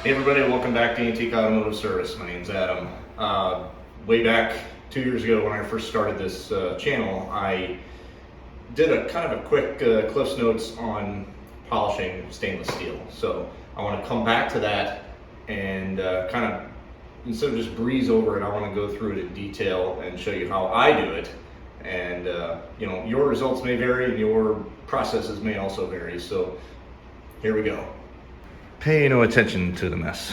Hey everybody, welcome back to Antique Automotive Service. My name's Adam. Way back 2 years ago when I first started this channel, I did a kind of a quick Cliff's Notes on polishing stainless steel. So I want to come back to that and kind of, instead of just breeze over it, I want to go through it in detail and show you how I do it. And you know, your results may vary and your processes may also vary. So here we go. Pay no attention to the mess.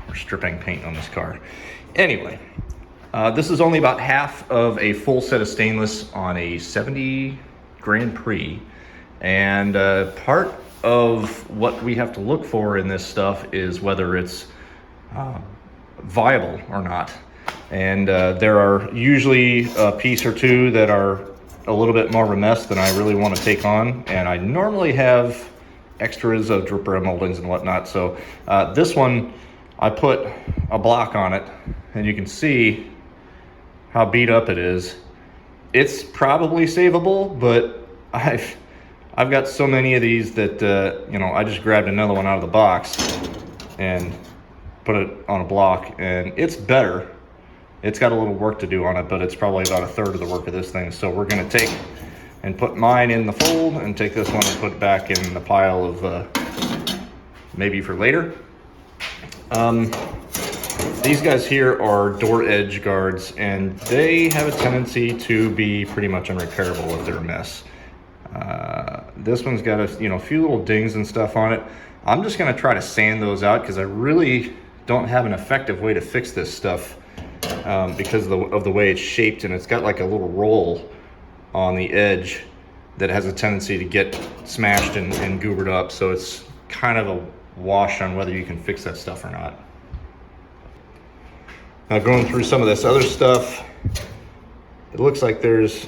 We're stripping paint on this car. Anyway, this is only about half of a full set of stainless on a 70 Grand Prix. And part of what we have to look for in this stuff is whether it's viable or not. And there are usually a piece or two that are a little bit more of a mess than I really want to take on. And I normally have extras of dripper moldings and whatnot. So this one, I put a block on it and you can see how beat up it is. It's probably savable, but I've got so many of these that you know, I just grabbed another one out of the box and put it on a block, and it's better. It's got a little work to do on it, but it's probably about a third of the work of this thing. So we're gonna take and put mine in the fold and take this one and put it back in the pile of maybe for later. These guys here are door edge guards, and they have a tendency to be pretty much unrepairable if they're a mess. This one's got a few little dings and stuff on it. I'm just gonna try to sand those out because I really don't have an effective way to fix this stuff because of the way it's shaped, and it's got like a little roll on the edge that has a tendency to get smashed and goobered up. So it's kind of a wash on whether you can fix that stuff or not. Now going through some of this other stuff, it looks like there's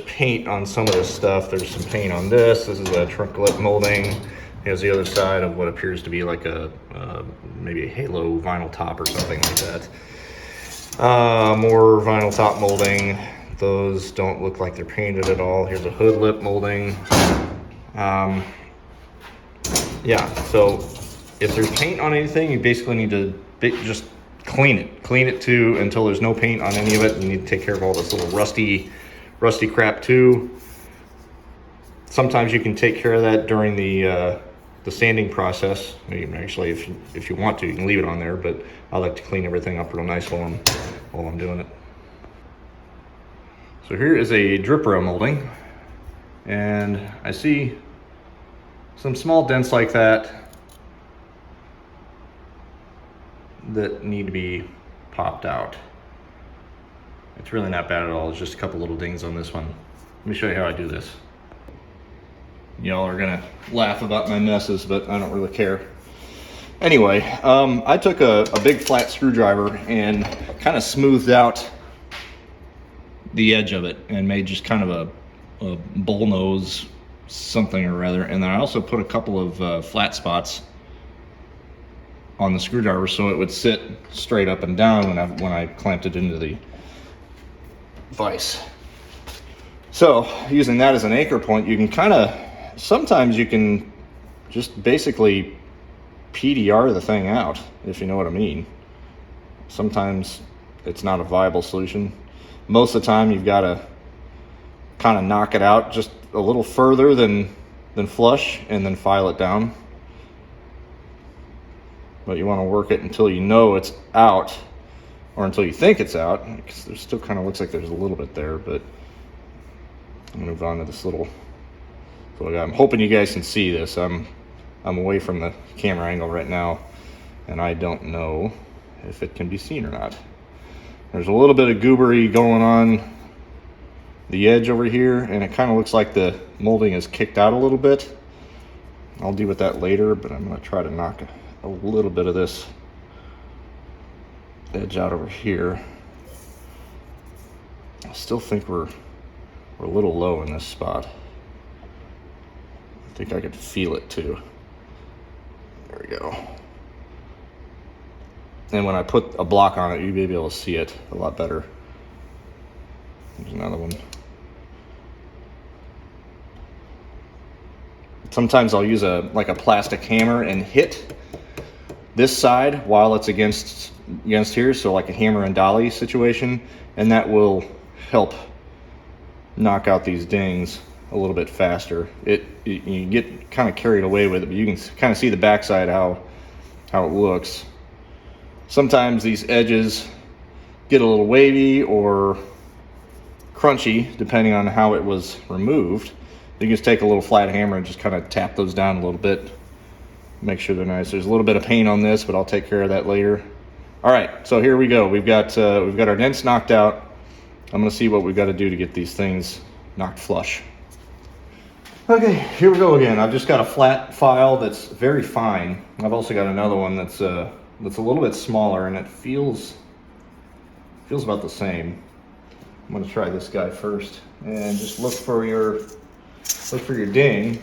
paint on some of this stuff. There's some paint on this. This is a trunklip molding. Here's the other side of what appears to be like a maybe a halo vinyl top or something like that. More vinyl top molding. Those don't look like they're painted at all. Here's a hood lip molding. Yeah, so if there's paint on anything, you basically need to just clean it. Clean it too until there's no paint on any of it. You need to take care of all this little rusty crap too. Sometimes you can take care of that during the sanding process. Actually, if you want to, you can leave it on there, but I like to clean everything up real nice while I'm doing it. So here is a dripper molding, and I see some small dents like that need to be popped out. It's really not bad at all. It's just a couple little dings on this one. Let me show you how I do this. Y'all are gonna laugh about my messes, but I don't really care. Anyway, I took a big flat screwdriver and kind of smoothed out the edge of it and made just kind of a bull nose something or other. And then I also put a couple of flat spots on the screwdriver so it would sit straight up and down when I clamped it into the vise. So using that as an anchor point, you can sometimes you can just basically PDR the thing out, if you know what I mean. Sometimes it's not a viable solution. Most of the time you've got to kind of knock it out just a little further than flush and then file it down. But you want to work it until you know it's out, or until you think it's out, because there still kind of looks like there's a little bit there. But I'm gonna move on to this little. So I'm hoping you guys can see this. I'm away from the camera angle right now, and I don't know if it can be seen or not. There's a little bit of goobery going on the edge over here, and it kind of looks like the molding is kicked out a little bit. I'll deal with that later, but I'm going to try to knock a little bit of this edge out over here. I still think we're a little low in this spot. I think I could feel it too. There we go. And when I put a block on it, you'll be able to see it a lot better. There's another one. Sometimes I'll use like a plastic hammer and hit this side while it's against here, so like a hammer and dolly situation, and that will help knock out these dings a little bit faster. You get kind of carried away with it, but you can kind of see the backside how it looks. Sometimes these edges get a little wavy or crunchy depending on how it was removed. You can just take a little flat hammer and just kind of tap those down a little bit, make sure they're nice. There's a little bit of paint on this, but I'll take care of that later. All right, so here we go. We've got our dents knocked out. I'm gonna see what we've got to do to get these things knocked flush. Okay, here we go again. I've just got a flat file that's very fine. I've also got another one that's a little bit smaller, and it feels about the same. I'm gonna try this guy first, and just look for your ding.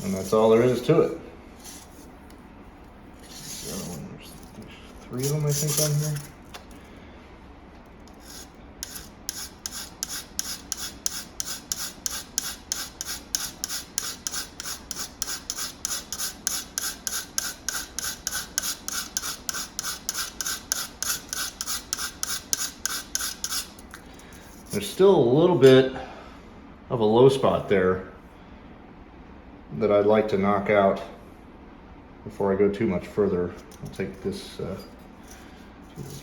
And that's all there is to it. There's 3 of them, I think, on here. There's still a little bit of a low spot there that I'd like to knock out before I go too much further. I'll take this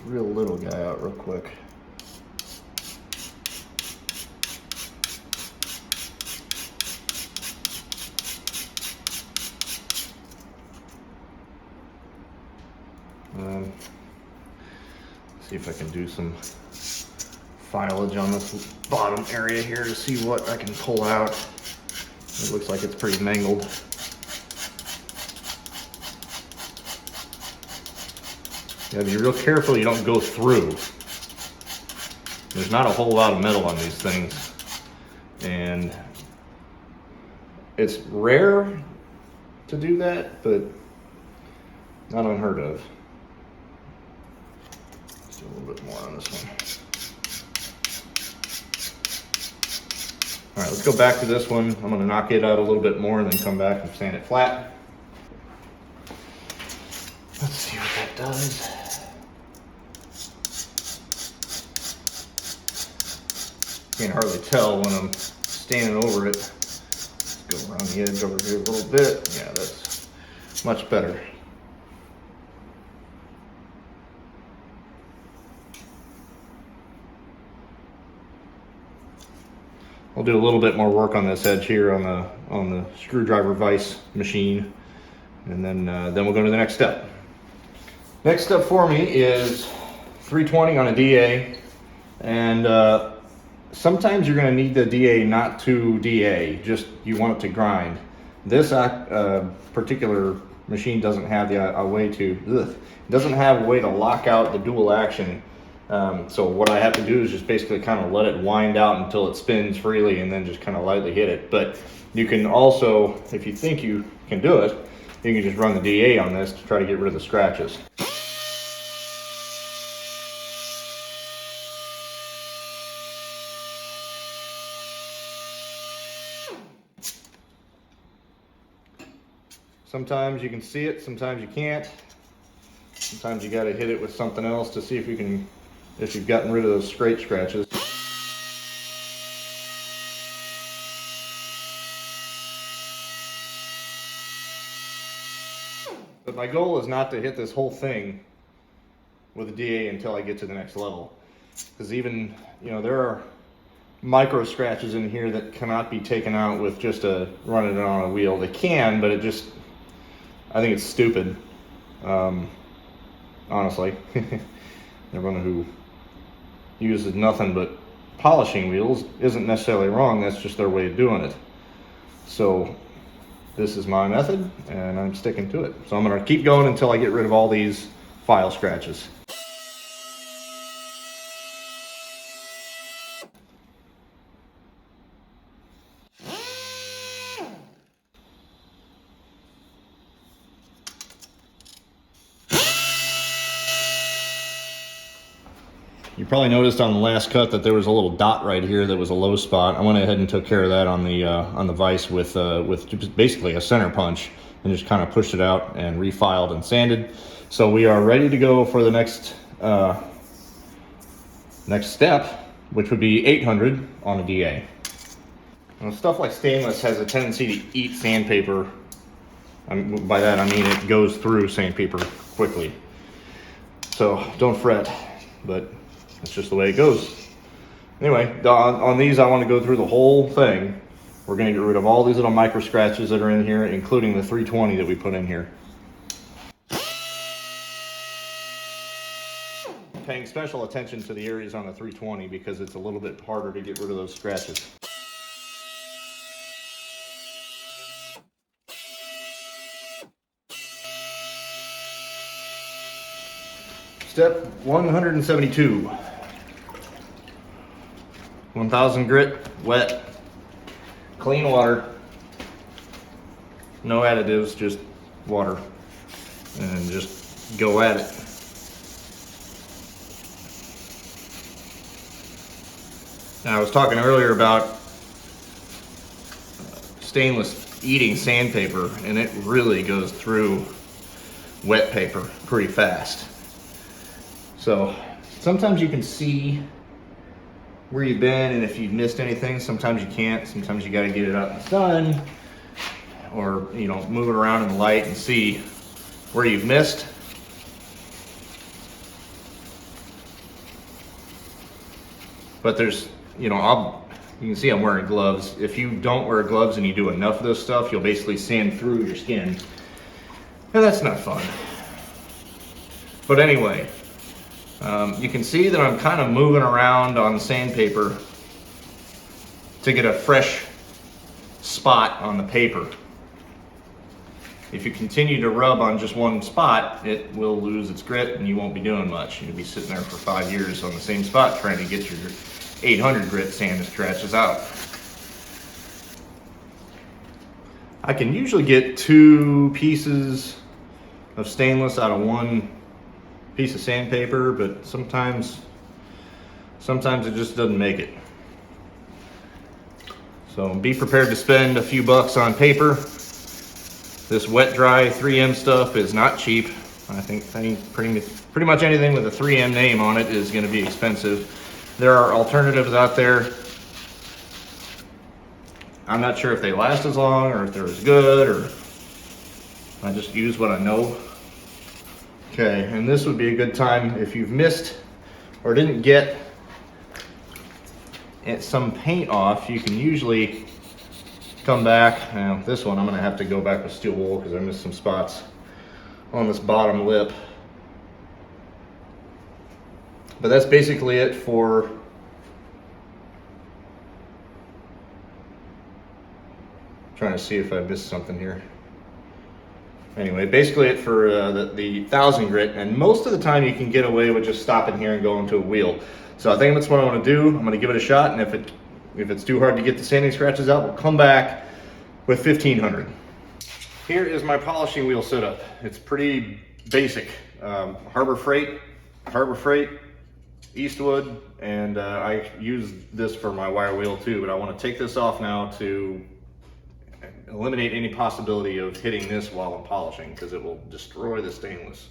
real little guy out real quick. See if I can do some filage on this bottom area here to see what I can pull out. It looks like it's pretty mangled. You gotta be real careful you don't go through. There's not a whole lot of metal on these things, and it's rare to do that, but not unheard of. Let's do a little bit more on this one. All right, let's go back to this one. I'm gonna knock it out a little bit more and then come back and sand it flat. Let's see what that does. Can't hardly tell when I'm standing over it. Let's go around the edge over here a little bit. Yeah, that's much better. I'll do a little bit more work on this edge here on the screwdriver vise machine, and then we'll go to the next step. Next step for me is 320 on a DA, and sometimes you're going to need the DA not to DA, just you want it to grind. This particular machine doesn't have a way to lock out the dual action. So what I have to do is just basically kind of let it wind out until it spins freely, and then just kind of lightly hit it. But you can also, if you think you can do it, you can just run the DA on this to try to get rid of the scratches. Sometimes you can see it, sometimes you can't. Sometimes you got to hit it with something else to see if you've gotten rid of those straight scratches. But my goal is not to hit this whole thing with a DA until I get to the next level. Because even, there are micro scratches in here that cannot be taken out with just running it on a wheel. They can, but I think it's stupid. Honestly. Everyone who uses nothing but polishing wheels isn't necessarily wrong, that's just their way of doing it. So this is my method, and I'm sticking to it. So I'm going to keep going until I get rid of all these file scratches. probably noticed on the last cut that there was a little dot right here that was a low spot. I went ahead and took care of that on the vise with just basically a center punch, and just kind of pushed it out and refiled and sanded. So we are ready to go for the next step, which would be 800 on a DA. Now, stuff like stainless has a tendency to eat sandpaper. By that I mean it goes through sandpaper quickly. So don't fret, but that's just the way it goes. Anyway, on these I want to go through the whole thing. We're going to get rid of all these little micro scratches that are in here, including the 320 that we put in here. Paying special attention to the areas on the 320 because it's a little bit harder to get rid of those scratches. Step 172. 1000 grit, wet, clean water, no additives, just water, and just go at it. Now, I was talking earlier about stainless eating sandpaper, and it really goes through wet paper pretty fast. So sometimes you can see where you've been, and if you've missed anything, sometimes you can't. Sometimes you got to get it out in the sun, or move it around in the light and see where you've missed. But there's, you can see I'm wearing gloves. If you don't wear gloves and you do enough of this stuff, you'll basically sand through your skin, and that's not fun. But anyway, you can see that I'm kind of moving around on the sandpaper to get a fresh spot on the paper. If you continue to rub on just one spot, it will lose its grit and you won't be doing much. You'll be sitting there for 5 years on the same spot trying to get your 800 grit sand scratches out. I can usually get 2 pieces of stainless out of 1 piece of sandpaper, but sometimes it just doesn't make it. So be prepared to spend a few bucks on paper. This wet dry 3M stuff is not cheap. I think pretty much anything with a 3M name on it is going to be expensive. There are alternatives out there. I'm not sure if they last as long or if they're as good, or I just use what I know. Okay, and this would be a good time if you've missed or didn't get some paint off. You can usually come back. Now this one I'm going to have to go back with steel wool because I missed some spots on this bottom lip. But that's basically it for trying to see if I missed something here. Anyway, basically it for the 1000 grit, and most of the time you can get away with just stopping here and going to a wheel. So I think that's what I want to do. I'm going to give it a shot, and if it's too hard to get the sanding scratches out, we'll come back with 1500. Here is my polishing wheel setup. It's pretty basic. Harbor Freight, Eastwood, and I use this for my wire wheel too, but I want to take this off now to eliminate any possibility of hitting this while I'm polishing, because it will destroy the stainless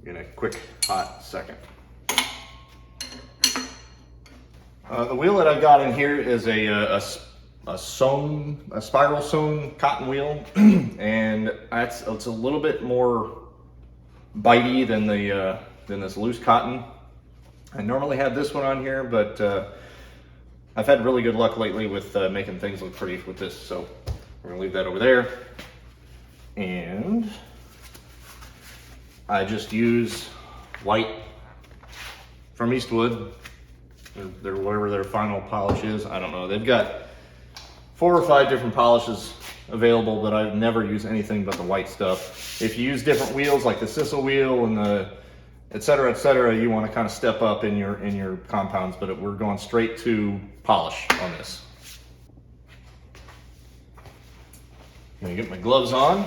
in a quick, hot second. The wheel that I've got in here is a spiral sewn cotton wheel, and it's a little bit more bitey than this loose cotton. I normally have this one on here, but I've had really good luck lately with making things look pretty with this, so we're gonna leave that over there. And I just use white from Eastwood, their whatever their final polish is. I don't know. They've got 4 or 5 different polishes available, but I've never used anything but the white stuff. If you use different wheels like the Sissel wheel and the et cetera, you want to kind of step up in your compounds, but we're going straight to polish on this. I'm gonna get my gloves on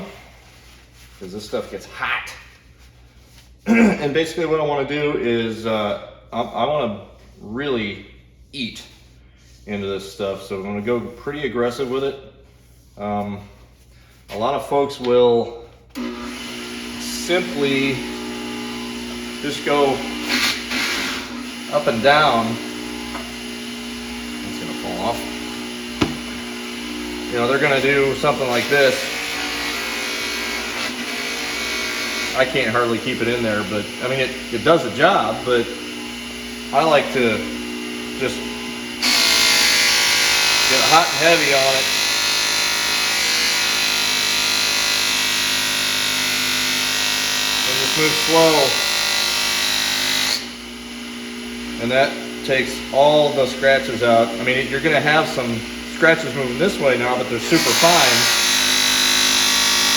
because this stuff gets hot. And basically what I want to do is I want to really eat into this stuff, so I'm going to go pretty aggressive with it. A lot of folks will simply just go up and down. It's going to fall off. You know, they're going to do something like this. I can't hardly keep it in there, but I mean, it does the job, but I like to just get hot and heavy on it. And just move slow. And that takes all the scratches out. I mean, you're going to have some scratches moving this way now, but they're super fine.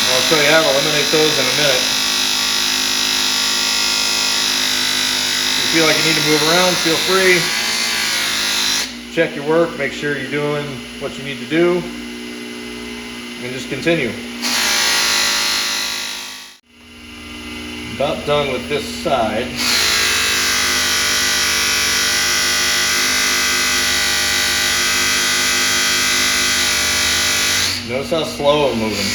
And I'll show you how to eliminate those in a minute. If you feel like you need to move around, feel free. Check your work, make sure you're doing what you need to do, and just continue. About done with this side. Notice how slow I'm moving.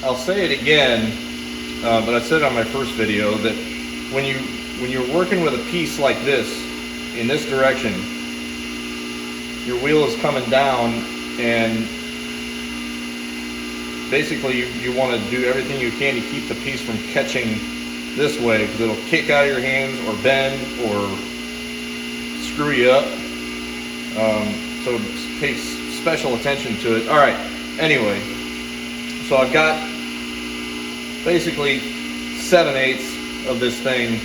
I'll say it again, but I said it on my first video that when you're working with a piece like this, in this direction, your wheel is coming down, and basically you want to do everything you can to keep the piece from catching this way, because it'll kick out of your hands or bend or screw you up. So it takes special attention to it. All right, anyway, so I've got basically 7/8 of this thing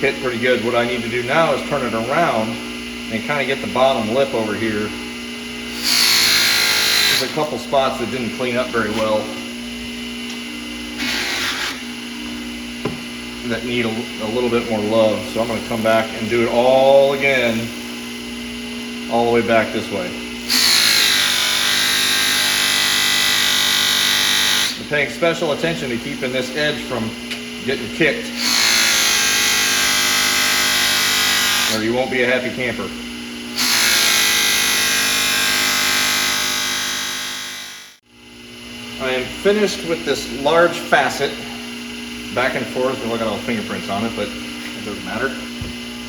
hit pretty good. What I need to do now is turn it around and kind of get the bottom lip over here. There's a couple spots that didn't clean up very well that need a little bit more love. So I'm going to come back and do it all again, all the way back this way. I'm paying special attention to keeping this edge from getting kicked, or you won't be a happy camper. I am finished with this large facet, back and forth, and look at all the fingerprints on it, but it doesn't matter.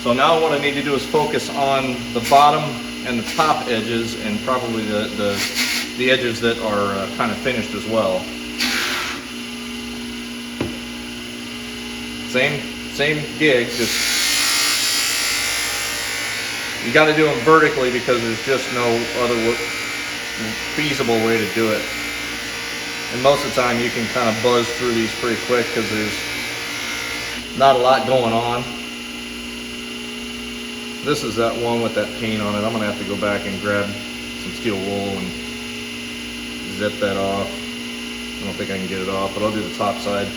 So now what I need to do is focus on the bottom and the top edges, and probably the edges that are kind of finished as well. Same gig, just you got to do them vertically because there's just no other feasible way to do it. And most of the time you can kind of buzz through these pretty quick because there's not a lot going on. This is that one with that paint on it. I'm going to have to go back and grab some steel wool and zip that off. I don't think I can get it off, but I'll do the top side.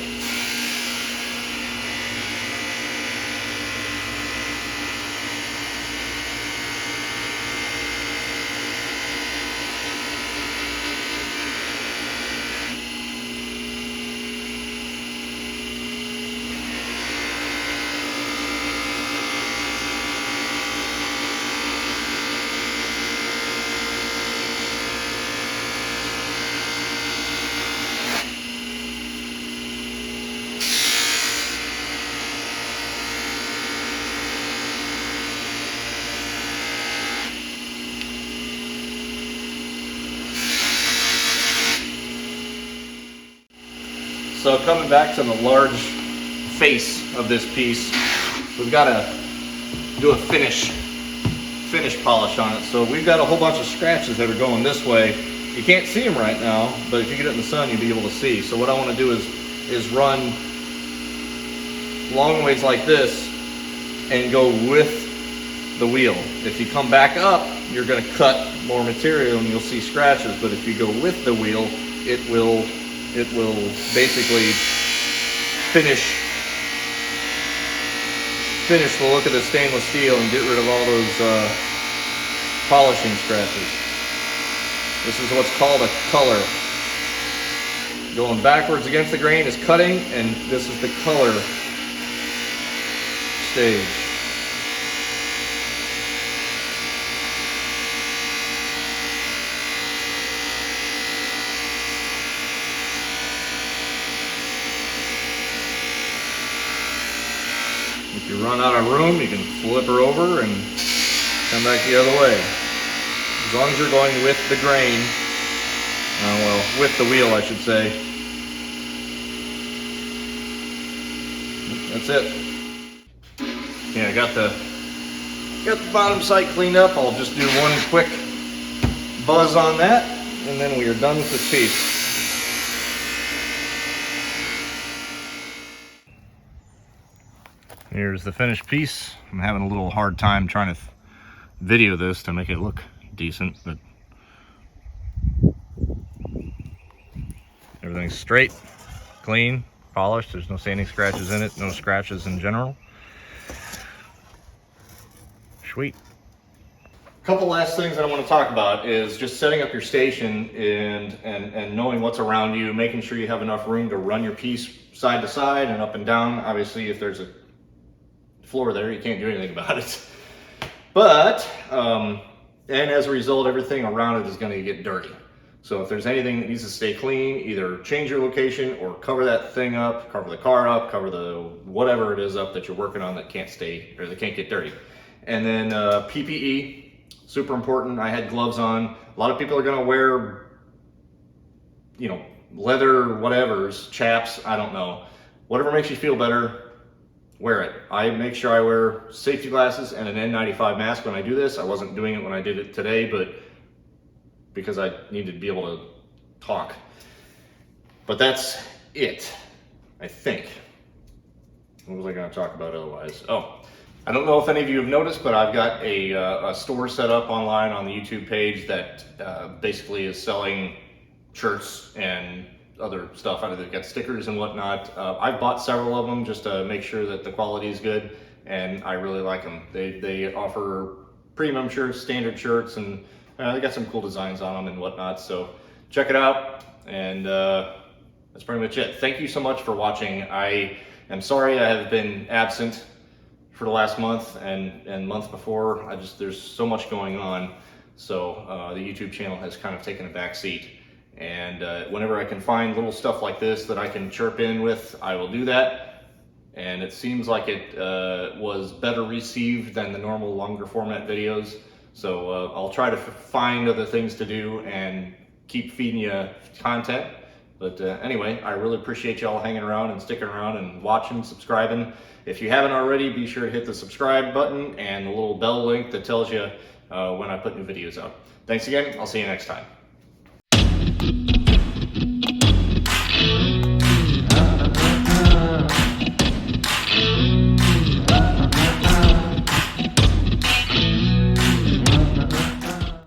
So coming back to the large face of this piece, we've got to do a finish polish on it. So we've got a whole bunch of scratches that are going this way. You can't see them right now, but if you get it in the sun, you'll be able to see. So what I want to do is run long ways like this and go with the wheel. If you come back up, you're going to cut more material and you'll see scratches. But if you go with the wheel, it will basically finish the look of the stainless steel and get rid of all those polishing scratches. This is what's called a color. Going backwards against the grain is cutting, and this is the color stage. If you run out of room, you can flip her over and come back the other way. As long as you're going with the grain, well, with the wheel, I should say. That's it. Yeah, I got the bottom sight cleaned up. I'll just do one quick buzz on that, and then we are done with this piece. Here's the finished piece. I'm having a little hard time trying to video this to make it look decent, but everything's straight, clean, polished. There's no sanding scratches in it, no scratches in general. Sweet. A couple last things that I want to talk about is just setting up your station and knowing what's around you, making sure you have enough room to run your piece side to side and up and down. Obviously, if there's a floor there, you can't do anything about it. But, and as a result, everything around it is going to get dirty. So if there's anything that needs to stay clean, either change your location or cover that thing up, cover the car up, cover the whatever it is up that you're working on that can't stay or that can't get dirty. And then PPE, super important. I had gloves on. A lot of people are going to wear, you know, leather whatevers, chaps, I don't know. Whatever makes you feel better, wear it. I make sure I wear safety glasses and an N95 mask when I do this. I wasn't doing it when I did it today, but because I needed to be able to talk. But that's it, I think. What was I going to talk about otherwise? Oh, I don't know if any of you have noticed, but I've got a store set up online on the YouTube page that basically is selling shirts and other stuff. They've got stickers and whatnot. I've bought several of them just to make sure that the quality is good, and I really like them. They offer premium shirts, standard shirts, and they got some cool designs on them and whatnot. So check it out, and that's pretty much it. Thank you so much for watching. I am sorry I have been absent for the last month and month before. There's so much going on, so the YouTube channel has kind of taken a back seat. And whenever I can find little stuff like this that I can chirp in with, I will do that. And it seems like it was better received than the normal longer format videos. So I'll try to find other things to do and keep feeding you content. But anyway, I really appreciate y'all hanging around and sticking around and watching, subscribing. If you haven't already, be sure to hit the subscribe button and the little bell link that tells you when I put new videos out. Thanks again. I'll see you next time.